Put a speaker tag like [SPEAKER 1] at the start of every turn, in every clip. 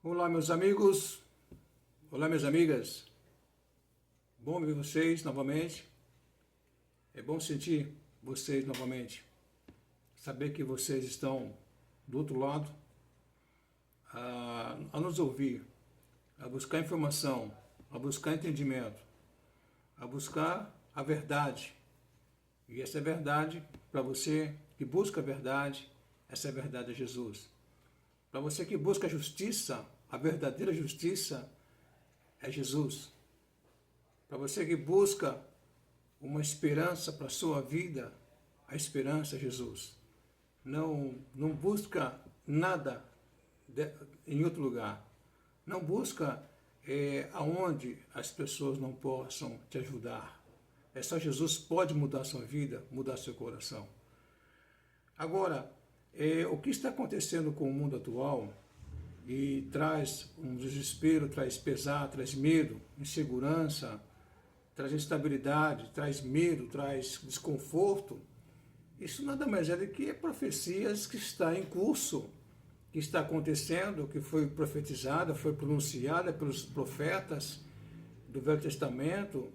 [SPEAKER 1] Olá, meus amigos. Olá, minhas amigas. Bom ver vocês novamente. É bom sentir vocês novamente. Saber que vocês estão do outro lado a nos ouvir, a buscar informação, a buscar entendimento, a buscar a verdade. E essa é a verdade para você que busca a verdade. Essa é a verdade de Jesus. Para você que busca a justiça, a verdadeira justiça é Jesus. Para você que busca uma esperança para a sua vida, a esperança é Jesus. Não busca nada em outro lugar. Não busca aonde as pessoas não possam te ajudar. É só Jesus pode mudar a sua vida, mudar seu coração. Agora, o que está acontecendo com o mundo atual e traz um desespero, traz pesar, traz medo, insegurança, traz instabilidade, traz medo, traz desconforto, isso nada mais é do que profecias que está em curso, que está acontecendo, que foi profetizada, foi pronunciada pelos profetas do Velho Testamento,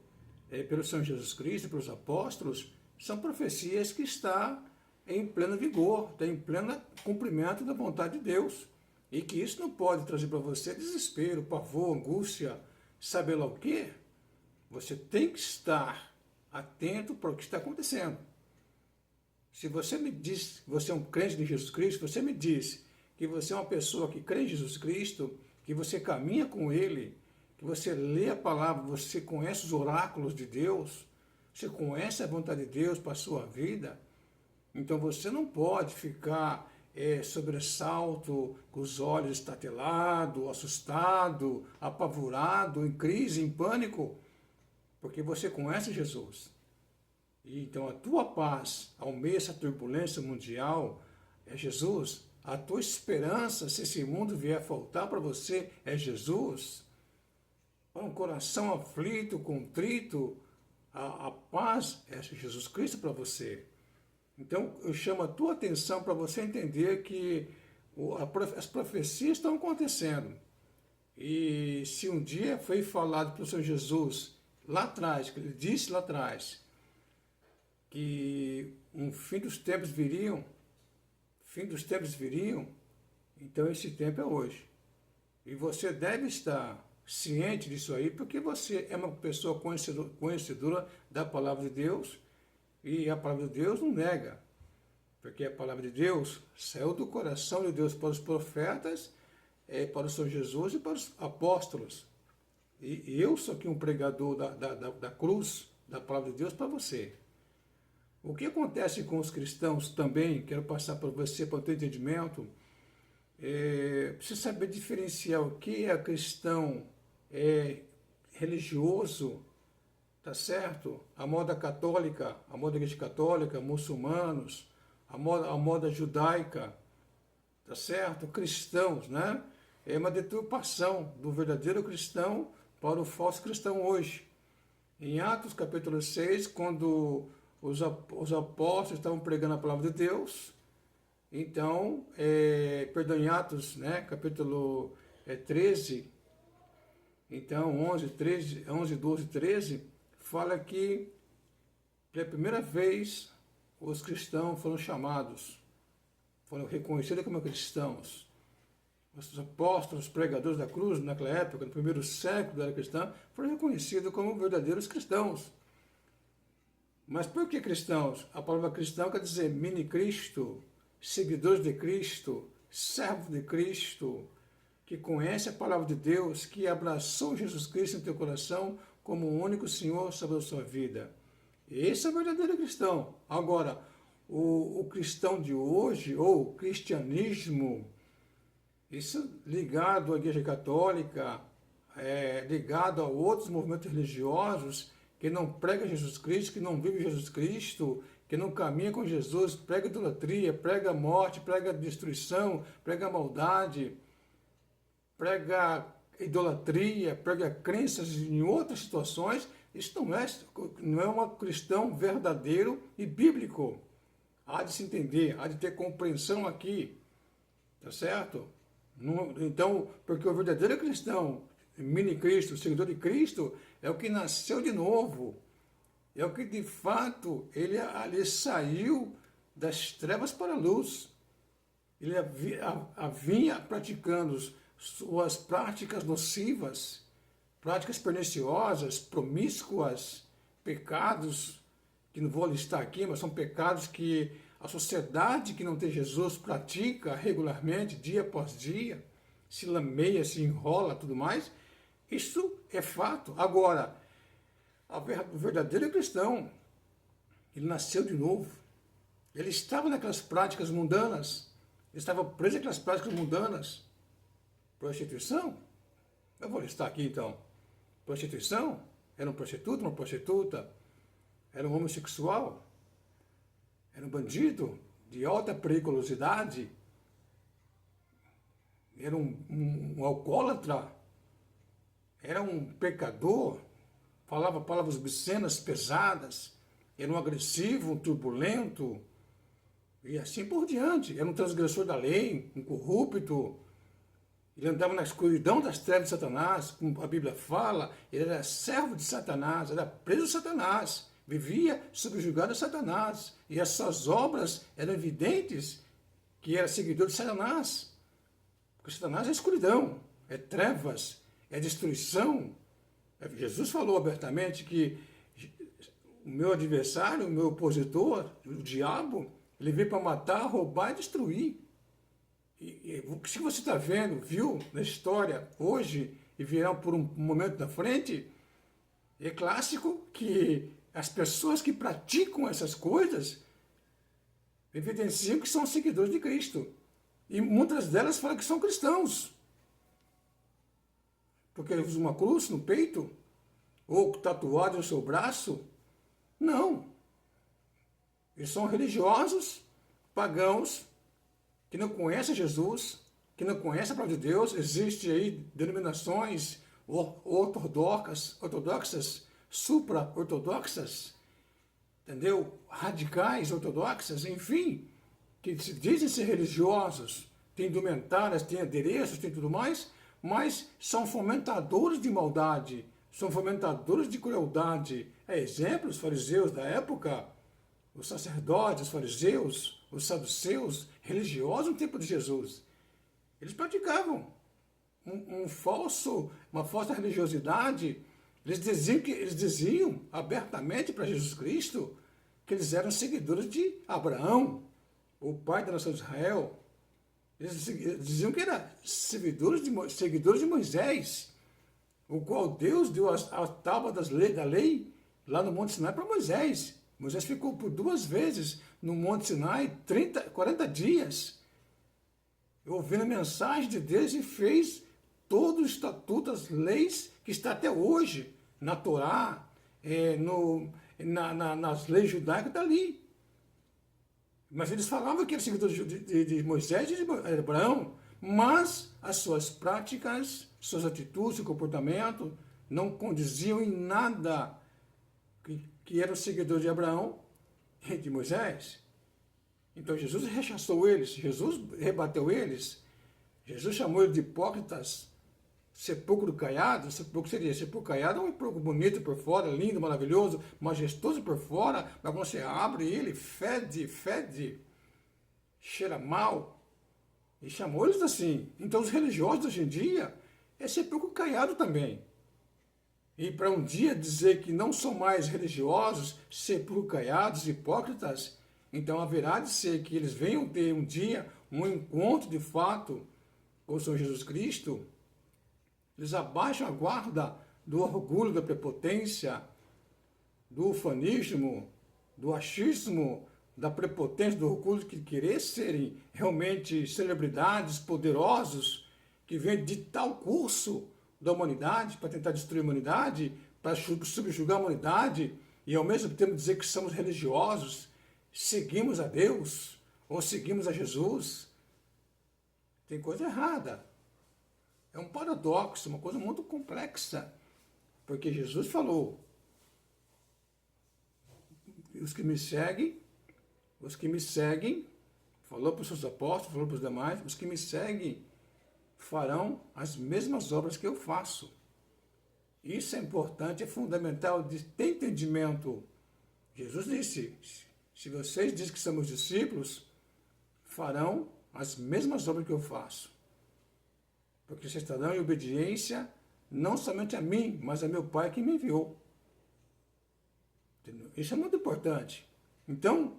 [SPEAKER 1] pelo Senhor Jesus Cristo, pelos apóstolos, são profecias que estão em pleno vigor, está em pleno cumprimento da vontade de Deus. E que isso não pode trazer para você desespero, pavor, angústia, saber lá o quê? Você tem que estar atento para o que está acontecendo. Se você me diz que você é um crente de Jesus Cristo, você me diz que você é uma pessoa que crê em Jesus Cristo, que você caminha com Ele, que você lê a palavra, você conhece os oráculos de Deus, você conhece a vontade de Deus para a sua vida, então você não pode ficar sobressalto, com os olhos estatelados, assustado, apavorado, em crise, em pânico, porque você conhece Jesus. E então a tua paz, ao meio dessa turbulência mundial, é Jesus. A tua esperança, se esse mundo vier a faltar para você, é Jesus. Para um coração aflito, contrito, a paz é Jesus Cristo para você. Então, eu chamo a tua atenção para você entender que as profecias estão acontecendo. E se um dia foi falado pelo Senhor Jesus, lá atrás, que ele disse lá atrás, que um fim dos tempos viriam, então esse tempo é hoje. E você deve estar ciente disso aí, porque você é uma pessoa conhecedora da palavra de Deus, e a palavra de Deus não nega, porque a palavra de Deus saiu do coração de Deus para os profetas, para o Senhor Jesus e para os apóstolos. E eu sou aqui um pregador da cruz, da palavra de Deus para você. O que acontece com os cristãos também, quero passar para você, para o teu entendimento, precisa saber diferenciar o que é cristão religioso, tá certo? A moda católica, a moda igreja católica, muçulmanos, a moda judaica, tá certo? Cristãos, né? É uma deturpação do verdadeiro cristão para o falso cristão hoje. Em Atos capítulo 6, quando os apóstolos estavam pregando a palavra de Deus, então, em Atos, né, capítulo 13, então 11, 12, 13, fala que pela primeira vez os cristãos foram chamados, foram reconhecidos como cristãos. Os apóstolos, os pregadores da cruz, naquela época, no primeiro século da era cristã, foram reconhecidos como verdadeiros cristãos. Mas por que cristãos? A palavra cristão quer dizer mini-Cristo, seguidores de Cristo, servo de Cristo, que conhece a palavra de Deus, que abraçou Jesus Cristo em teu coração como o único Senhor sobre a sua vida. Esse é o verdadeiro cristão. Agora, o cristão de hoje, ou o cristianismo, isso ligado à Igreja Católica, ligado a outros movimentos religiosos, que não prega Jesus Cristo, que não vive Jesus Cristo, que não caminha com Jesus, prega idolatria, prega morte, prega destruição, prega maldade, prega idolatria, prega crenças em outras situações, isso não é um cristão verdadeiro e bíblico. Há de se entender, há de ter compreensão aqui, tá certo? Então, porque o verdadeiro cristão, mini Cristo, seguidor de Cristo, é o que nasceu de novo. É o que de fato ele saiu das trevas para a luz. Ele vinha praticando suas práticas nocivas, práticas perniciosas, promíscuas, pecados, que não vou listar aqui, mas são pecados que a sociedade que não tem Jesus pratica regularmente, dia após dia, se lameia, se enrola, tudo mais. Isso é fato. Agora, o verdadeiro cristão, ele nasceu de novo. Ele estava naquelas práticas mundanas. Ele estava preso naquelas práticas mundanas. Prostituição? Eu vou listar aqui então. Prostituição? Era um prostituto, uma prostituta? Era um homossexual? Era um bandido de alta periculosidade? Era um alcoólatra? Era um pecador? Falava palavras obscenas, pesadas? Era um agressivo, um turbulento? E assim por diante. Era um transgressor da lei, um corrupto. Ele andava na escuridão das trevas de Satanás, como a Bíblia fala. Ele era servo de Satanás, era preso de Satanás. Vivia subjugado a Satanás. E as suas obras eram evidentes que era seguidor de Satanás. Porque Satanás é escuridão, é trevas, é destruição. Jesus falou abertamente que o meu adversário, o meu opositor, o diabo, ele veio para matar, roubar e destruir. E se você está vendo, viu na história hoje e virá por um momento da frente, é clássico que as pessoas que praticam essas coisas evidenciam que são seguidores de Cristo. E muitas delas falam que são cristãos. Porque ele usa uma cruz no peito, ou tatuado no seu braço. Não. Eles são religiosos, pagãos, que não conhecem Jesus, que não conhecem a palavra de Deus. Existem aí denominações ortodoxas, supra-ortodoxas, entendeu? Radicais ortodoxas, enfim, que se dizem ser religiosos, têm indumentárias, têm adereços, têm tudo mais, mas são fomentadores de maldade, são fomentadores de crueldade. É exemplo, os fariseus da época, os sacerdotes, os fariseus, os saduceus, religiosos no tempo de Jesus. Eles praticavam uma falsa religiosidade. Eles diziam abertamente para Jesus Cristo que eles eram seguidores de Abraão, o pai da nação de Israel. Eles diziam que eram seguidores de Moisés, o qual Deus deu a tábua da lei lá no Monte Sinai para Moisés. Moisés ficou por 2 vezes no Monte Sinai, 40 dias, ouvindo a mensagem de Deus, e fez todos os estatutos, as leis que está até hoje, na Torá, nas leis judaicas, está ali. Mas eles falavam que eram seguidores de Moisés e de Abraão, mas as suas práticas, suas atitudes e comportamento não condiziam em nada que eram seguidores de Abraão e de Moisés. Então Jesus rechaçou eles, Jesus rebateu eles, Jesus chamou eles de hipócritas, sepulcro caiado. Sepulcro seria sepulcro caiado, um sepulcro bonito por fora, lindo, maravilhoso, majestoso por fora, mas quando você abre ele, fede, cheira mal. E chamou eles assim. Então os religiosos hoje em dia é sepulcro caiado também. E para um dia dizer que não são mais religiosos, sepulcro caiados, hipócritas, então haverá de ser que eles venham ter um dia um encontro de fato com o Senhor Jesus Cristo. Eles abaixam a guarda do orgulho, da prepotência, do ufanismo, do achismo, da prepotência, do orgulho de querer serem realmente celebridades, poderosos, que vêm ditar o curso da humanidade, para tentar destruir a humanidade, para subjugar a humanidade, e ao mesmo tempo dizer que somos religiosos, seguimos a Deus, ou seguimos a Jesus. Tem coisa errada. É um paradoxo, uma coisa muito complexa. Porque Jesus falou, os que me seguem, falou para os seus apóstolos, falou para os demais, os que me seguem farão as mesmas obras que eu faço. Isso é importante, é fundamental de ter entendimento. Jesus disse, se vocês dizem que somos discípulos, farão as mesmas obras que eu faço. Porque vocês estarão em obediência não somente a mim, mas a meu Pai que me enviou. Entendeu? Isso é muito importante. Então,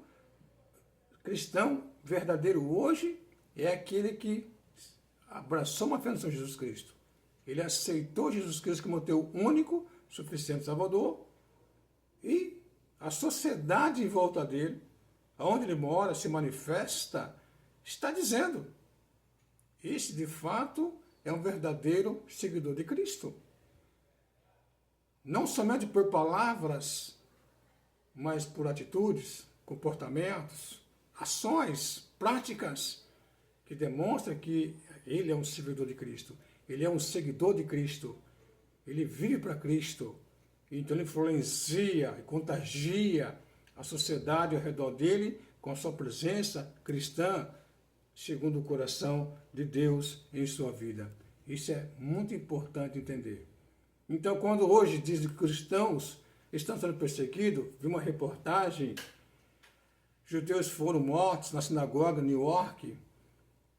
[SPEAKER 1] cristão verdadeiro hoje é aquele que abraçou uma fé no Senhor Jesus Cristo. Ele aceitou Jesus Cristo como teu único, suficiente Salvador, e a sociedade em volta dele, onde ele mora, se manifesta, está dizendo: esse de fato é um verdadeiro seguidor de Cristo. Não somente por palavras, mas por atitudes, comportamentos, ações, práticas, que demonstram que ele é um servidor de Cristo, ele é um seguidor de Cristo, ele vive para Cristo, então ele influencia e contagia a sociedade ao redor dele com a sua presença cristã, segundo o coração de Deus em sua vida. Isso é muito importante entender. Então, quando hoje dizem que cristãos estão sendo perseguidos, vi uma reportagem, judeus foram mortos na sinagoga em New York,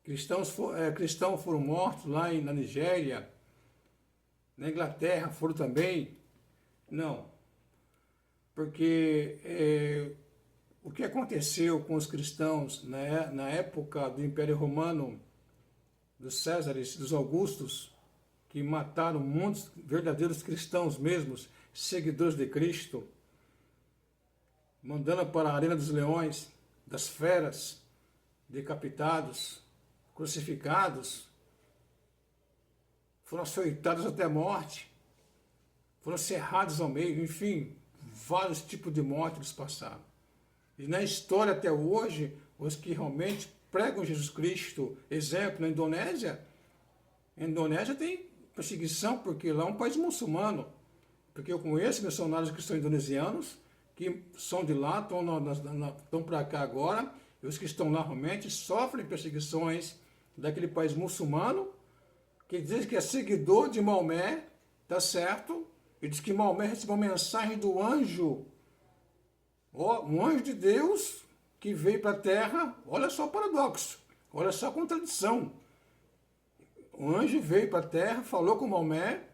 [SPEAKER 1] cristãos foram mortos lá na Nigéria, na Inglaterra foram também. Não, porque o que aconteceu com os cristãos na época do Império Romano, dos Césares, dos Augustos, que mataram muitos verdadeiros cristãos mesmos, seguidores de Cristo, mandando para a arena dos leões, das feras, decapitados, crucificados, foram açoitados até a morte, foram cerrados ao meio, enfim, vários tipos de morte eles passaram. E na história até hoje, os que realmente pregam Jesus Cristo, exemplo, na Indonésia, a Indonésia tem perseguição, porque lá é um país muçulmano, porque eu conheço missionários que são indonesianos, que são de lá, estão para cá agora, e os que estão lá realmente sofrem perseguições daquele país muçulmano, que diz que é seguidor de Maomé, tá certo? E diz que Maomé recebeu uma mensagem do anjo, um anjo de Deus que veio para a terra. Olha só o paradoxo, olha só a contradição. O anjo veio para a terra, falou com Maomé,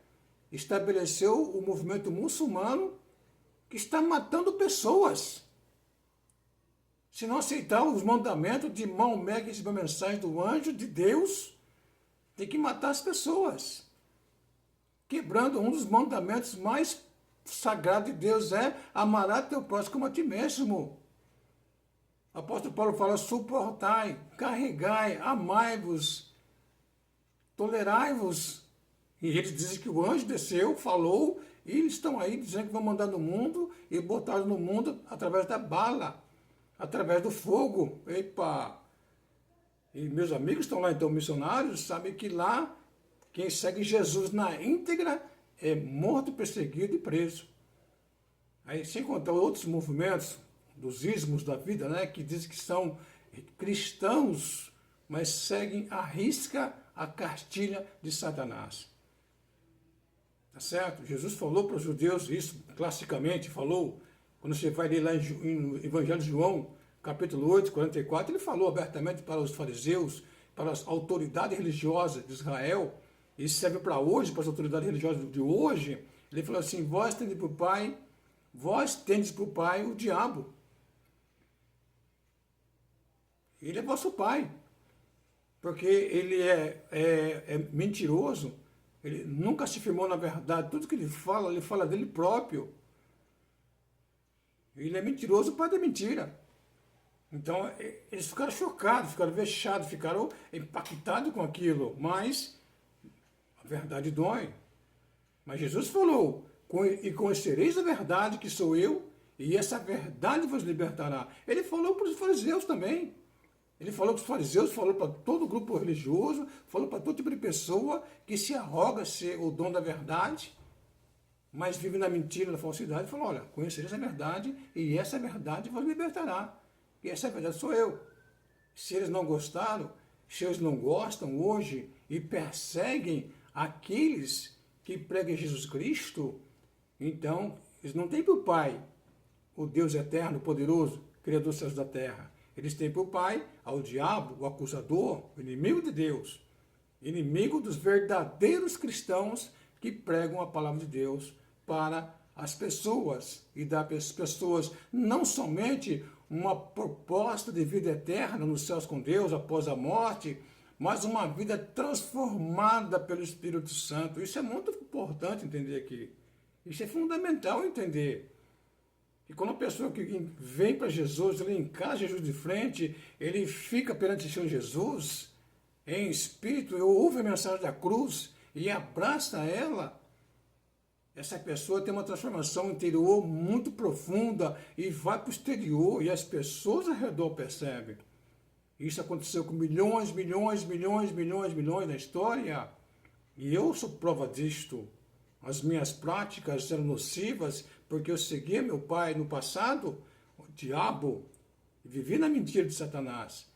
[SPEAKER 1] estabeleceu o movimento muçulmano que está matando pessoas. Se não aceitar os mandamentos de Maomé, que recebeu a mensagem do anjo de Deus, tem que matar as pessoas. Quebrando um dos mandamentos mais sagrados de Deus, é amarás teu próximo como a ti mesmo. O apóstolo Paulo fala: suportai, carregai, amai-vos, tolerai-vos. E eles dizem que o anjo desceu, falou, e eles estão aí dizendo que vão mandar no mundo, e botaram no mundo através da bala, através do fogo. Epa! E meus amigos estão lá, então, missionários, sabem que lá, quem segue Jesus na íntegra é morto, perseguido e preso. Aí, sem contar outros movimentos dos ismos da vida, né, que dizem que são cristãos, mas seguem à risca a cartilha de Satanás. Tá certo? Jesus falou para os judeus isso, classicamente falou, quando você vai ler lá no Evangelho de João, capítulo 8, 44, ele falou abertamente para os fariseus, para as autoridades religiosas de Israel, e isso serve para hoje, para as autoridades religiosas de hoje. Ele falou assim: vós tendes por pai o diabo. Ele é vosso pai, porque ele é mentiroso, ele nunca se firmou na verdade, tudo que ele fala dele próprio. Ele é mentiroso, pai da mentira. Então, eles ficaram chocados, ficaram vexados, ficaram impactados com aquilo, mas a verdade dói. Mas Jesus falou: e conhecereis a verdade, que sou eu, e essa verdade vos libertará. Ele falou para os fariseus também. Ele falou para os fariseus, falou para todo o grupo religioso, falou para todo tipo de pessoa que se arroga ser o dono da verdade, mas vive na mentira, na falsidade. Ele falou: olha, conhecereis a verdade, e essa verdade vos libertará. E essa verdade sou eu. Se eles não gostaram, se eles não gostam hoje, e perseguem aqueles que pregam Jesus Cristo, então eles não têm por pai o Deus eterno, poderoso, Criador dos céus e da terra. Eles têm por pai ao diabo, o acusador, o inimigo de Deus, inimigo dos verdadeiros cristãos que pregam a palavra de Deus para as pessoas e dar às pessoas não somente uma proposta de vida eterna nos céus com Deus após a morte, mas uma vida transformada pelo Espírito Santo. Isso é muito importante entender aqui. Isso é fundamental entender. E quando a pessoa que vem para Jesus, ele encara Jesus de frente, ele fica perante o Senhor Jesus, em espírito, ouve a mensagem da cruz e abraça ela, essa pessoa tem uma transformação interior muito profunda e vai para o exterior e as pessoas ao redor percebem. Isso aconteceu com milhões na história e eu sou prova disto. As minhas práticas eram nocivas porque eu seguia meu pai no passado, o diabo, e vivi na mentira de Satanás.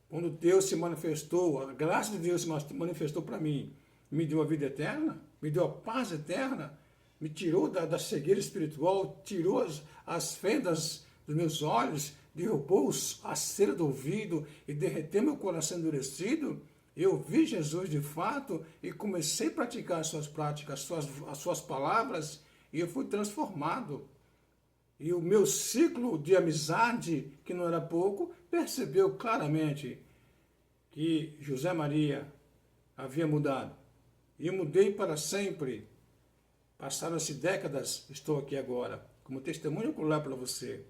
[SPEAKER 1] Quando Deus se manifestou, a graça de Deus se manifestou para mim, me deu a vida eterna, me deu a paz eterna, me tirou da cegueira espiritual, tirou as fendas dos meus olhos, derrubou a cera do ouvido e derreteu meu coração endurecido. Eu vi Jesus de fato e comecei a praticar as suas práticas, as suas palavras, e eu fui transformado. E o meu ciclo de amizade, que não era pouco, percebeu claramente que José Maria havia mudado. E eu mudei para sempre. Passaram-se décadas, estou aqui agora, como testemunho ocular para você.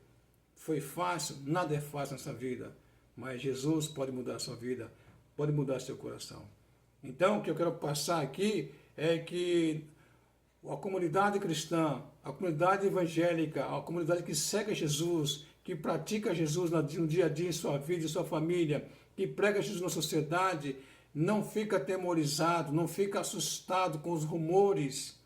[SPEAKER 1] Foi fácil? Nada é fácil nessa vida, mas Jesus pode mudar a sua vida, pode mudar seu coração. Então, o que eu quero passar aqui é que a comunidade cristã, a comunidade evangélica, a comunidade que segue Jesus, que pratica Jesus no dia a dia em sua vida, em sua família, que prega Jesus na sociedade, não fica atemorizado, não fica assustado com os rumores,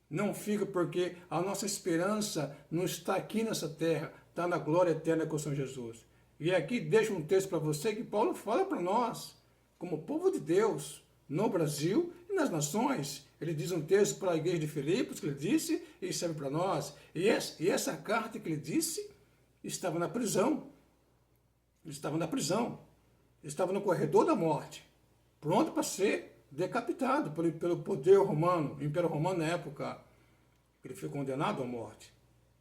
[SPEAKER 1] não fica porque a nossa esperança não está aqui nessa terra, está na glória eterna com o Senhor Jesus. E aqui deixo um texto para você que Paulo fala para nós, como povo de Deus, no Brasil e nas nações. Ele diz um texto para a igreja de Filipos, que ele disse, e serve para nós. E essa carta que ele disse, estava na prisão. Ele estava na prisão. Ele estava no corredor da morte, pronto para ser decapitado pelo poder romano, Império Romano na época. Ele foi condenado à morte.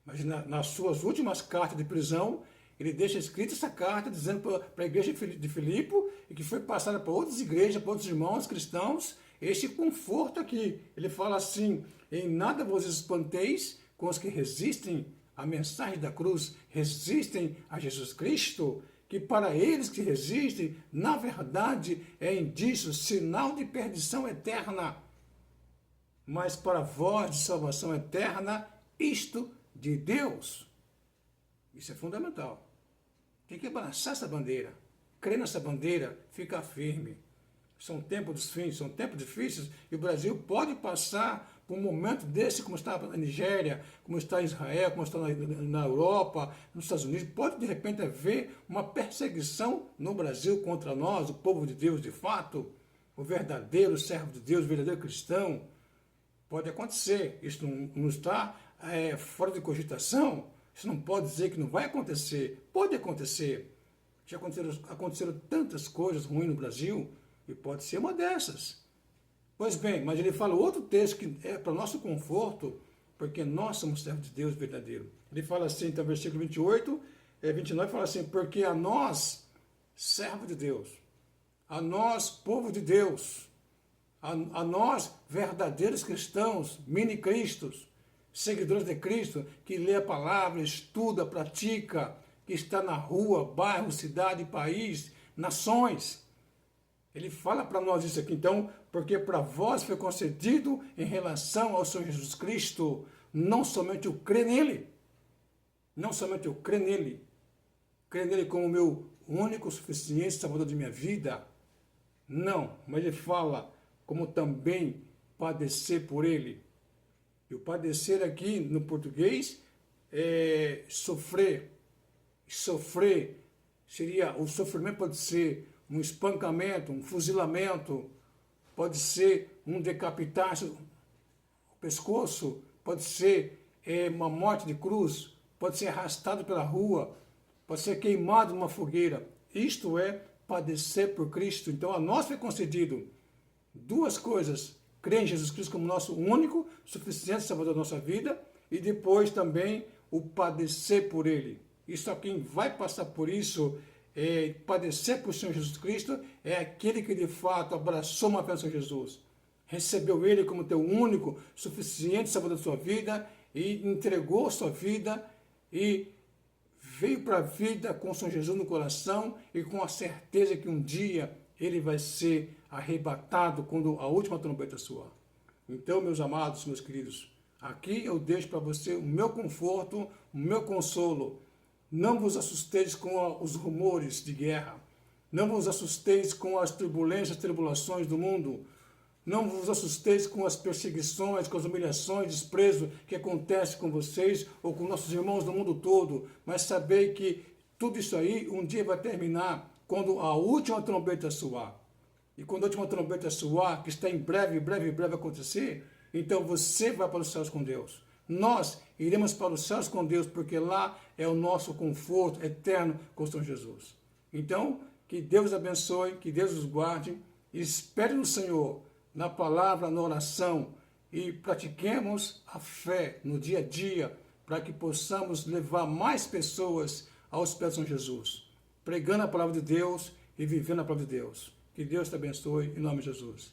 [SPEAKER 1] Mas nas suas últimas cartas de prisão, ele deixa escrita essa carta dizendo para a igreja de Filipe, e que foi passada para outras igrejas, para outros irmãos cristãos, este conforto aqui. Ele fala assim: em nada vos espanteis com os que resistem à mensagem da cruz, resistem a Jesus Cristo, que para eles que resistem, na verdade, é indício, sinal de perdição eterna. Mas para vós de salvação eterna, isto de Deus. Isso é fundamental. Tem que abraçar essa bandeira, crer nessa bandeira, ficar firme. São tempos dos fins, são tempos difíceis, e o Brasil pode passar por um momento desse, como está na Nigéria, como está em Israel, como está na Europa, nos Estados Unidos. Pode, de repente, haver uma perseguição no Brasil contra nós, o povo de Deus de fato, o verdadeiro servo de Deus, o verdadeiro cristão. Pode acontecer. Isso não está fora de cogitação. Isso não pode dizer que não vai acontecer. Pode acontecer. Já aconteceram tantas coisas ruins no Brasil, e pode ser uma dessas. Pois bem, mas ele fala outro texto que é para nosso conforto, porque nós somos servos de Deus verdadeiro. Ele fala assim, então, versículo 29, fala assim: porque a nós, servo de Deus, a nós, povo de Deus, a nós, verdadeiros cristãos, mini-cristos, seguidores de Cristo, que lê a palavra, estuda, pratica, que está na rua, bairro, cidade, país, nações. Ele fala para nós isso aqui, então, porque para vós foi concedido em relação ao Senhor Jesus Cristo, não somente o crer nele, não somente o crer nele como meu único, suficiente salvador de minha vida, não, mas ele fala como também padecer por ele. E o padecer aqui no português é sofrer. Sofrer seria, o sofrimento pode ser um espancamento, um fuzilamento, pode ser um decapitar o pescoço, pode ser uma morte de cruz, pode ser arrastado pela rua, pode ser queimado numa fogueira. Isto é padecer por Cristo. Então a nós foi concedido duas coisas: crer em Jesus Cristo como nosso único, suficiente Salvador da nossa vida, e depois também o padecer por Ele. E só quem vai passar por isso, padecer por Senhor Jesus Cristo, é aquele que de fato abraçou uma fé no Senhor Jesus, recebeu Ele como teu único, suficiente Salvador da sua vida, e entregou sua vida, e veio para a vida com o Senhor Jesus no coração, e com a certeza que um dia Ele vai ser arrebatado quando a última trombeta soar. Então, meus amados, meus queridos, aqui eu deixo para você o meu conforto, o meu consolo. Não vos assusteis com os rumores de guerra. Não vos assusteis com as turbulências, tribulações do mundo. Não vos assusteis com as perseguições, com as humilhações, desprezo que acontece com vocês ou com nossos irmãos do mundo todo. Mas sabei que tudo isso aí um dia vai terminar quando a última trombeta soar. E quando a última trombeta soar, que está em breve acontecer, então você vai para os céus com Deus. Nós iremos para os céus com Deus, porque lá é o nosso conforto eterno com o Senhor Jesus. Então, que Deus abençoe, que Deus os guarde, e espere no Senhor, na palavra, na oração, e pratiquemos a fé no dia a dia, para que possamos levar mais pessoas aos pés do Senhor Jesus, pregando a palavra de Deus e vivendo a palavra de Deus. Que Deus te abençoe, em nome de Jesus.